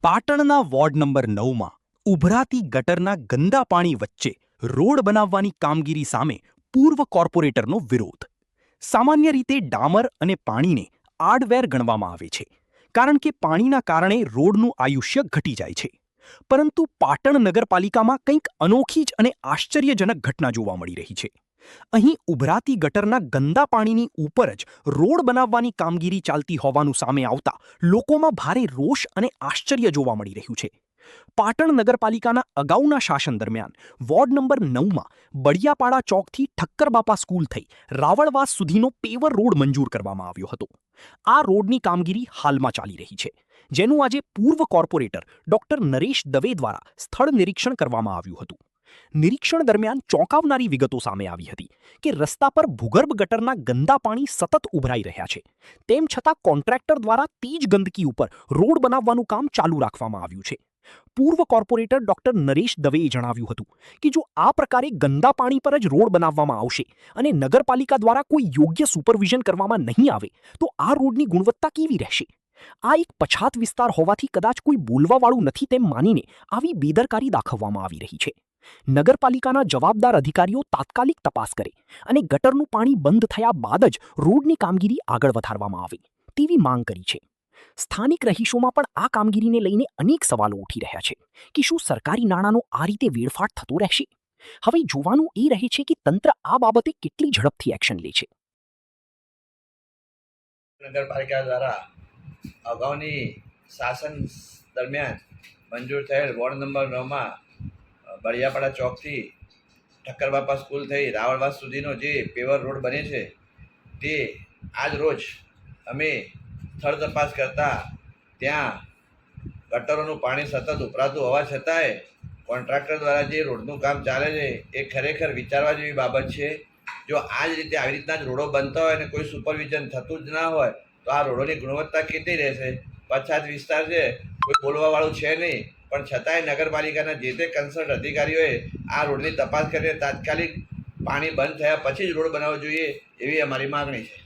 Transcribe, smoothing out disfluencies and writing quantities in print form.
પાટણના ward number 9માં ઉભરાતી ગટરના ગંદા પાણી વચ્ચે રોડ બનાવવાની કામગીરી સામે પૂર્વ કોર્પોરેટરનો વિરોધ. સામાન્ય રીતે ડામર અને પાણીને આડવેર ગણવામાં આવે છે, કારણ કે પાણીના કારણે રોડનું આયુષ્ય ઘટી જાય છે. પરંતુ પાટણ નગરપાલિકામાં કંઈક અનોખી જ અને આશ્ચર્યજનક ઘટના જોવા મળી રહી છે. અહીં ઉભરાતી ગટરના ગંદા પાણીની ઉપર જ રોડ બનાવવાની કામગીરી ચાલતી હોવાનું સામે આવતા લોકોમાં ભારે રોષ અને આશ્ચર્ય જોવા મળી રહ્યું છે. પાટણ નગરપાલિકાના અગાઉના શાસન દરમિયાન વોર્ડ નંબર 9માં બળિયાપાડા ચોકથી ઠક્કરબાપા સ્કૂલ થઈ રાવળવાસ સુધીનો પેવર રોડ મંજૂર કરવામાં આવ્યો હતો. આ રોડની કામગીરી હાલમાં ચાલી રહી છે, જેનું આજે પૂર્વ કોર્પોરેટર ડોક્ટર નરેશ દવે દ્વારા સ્થળ નિરીક્ષણ કરવામાં આવ્યું હતું. નિરીક્ષણ દરમિયાન ચોંકાવનારી વિગતો સામે આવી હતી કે રસ્તા પર ભૂગર્ભ ગટરના ગંદા પાણી સતત ઉભરાઈ રહ્યા છે. તેમ છતાં કોન્ટ્રાક્ટર દ્વારા તે જ ગંદકી ઉપર રોડ બનાવવાનું કામ ચાલુ રાખવામાં આવ્યું છે. પૂર્વ કોર્પોરેટર ડોક્ટર નરેશ દવેએ જણાવ્યું હતું કે જો આ પ્રકારે ગંદા પાણી પર જ રોડ બનાવવામાં આવશે અને નગરપાલિકા દ્વારા કોઈ યોગ્ય સુપરવિઝન કરવામાં નહીં આવે તો આ રોડની ગુણવત્તા કેવી રહેશે? આ એક પછાત વિસ્તાર હોવાથી કદાચ કોઈ બોલવાવાળું નથી તેમ માનીને આવી બેદરકારી દાખવવામાં આવી રહી છે. નગરપાલિકાના જવાબદાર અધિકારીઓ તાત્કાલિક તપાસ કરે અને ગટરનું પાણી બંધ થયા બાદ જ રોડની કામગીરી આગળ વધારવામાં આવે તેવી માંગ કરી છે. સ્થાનિક રહીશોમાં પણ આ કામગીરીને લઈને અનેક સવાલો ઉઠી રહ્યા છે કે શું સરકારી નાણાંનો આ રીતે વેડફાટ થતો રહેશે? હવે જોવાનું એ રહે છે કે તંત્ર આ બાબતે કેટલી ઝડપથી એક્શન લે છે. નગરપાલિકા દ્વારા અગાઉની શાસન દરમિયાન મંજૂર થયેલ વોર્ડ નંબર 9માં બળિયાપાડા ચોકથી ઠક્કરબાપા સ્કૂલ થઈ રાવળવાસ સુધીનો જે પેવર રોડ બને છે તે આજ રોજ અમે સ્થળ તપાસ કરતા ત્યાં ગટરોનું પાણી સતત ઉભરાતું હોવા છતાંય કોન્ટ્રાક્ટર દ્વારા જે રોડનું કામ ચાલે છે એ ખરેખર વિચારવા જેવી બાબત છે. જો આ જ રીતે આવી રીતના જ રોડો બનતા હોય અને કોઈ સુપરવિઝન થતું જ ના હોય તો આ રોડોની ગુણવત્તા કેટલી રહેશે? પછાત વિસ્તાર છે, કોઈ બોલવાવાળું છે નહીં, પણ છતાંય નગરપાલિકાના જે તે કન્સર્ન અધિકારીઓએ આ રોડની તપાસ કરીને તાત્કાલિક પાણી બંધ થયા પછી જ રોડ બનાવવો જોઈએ એવી અમારી માગણી છે.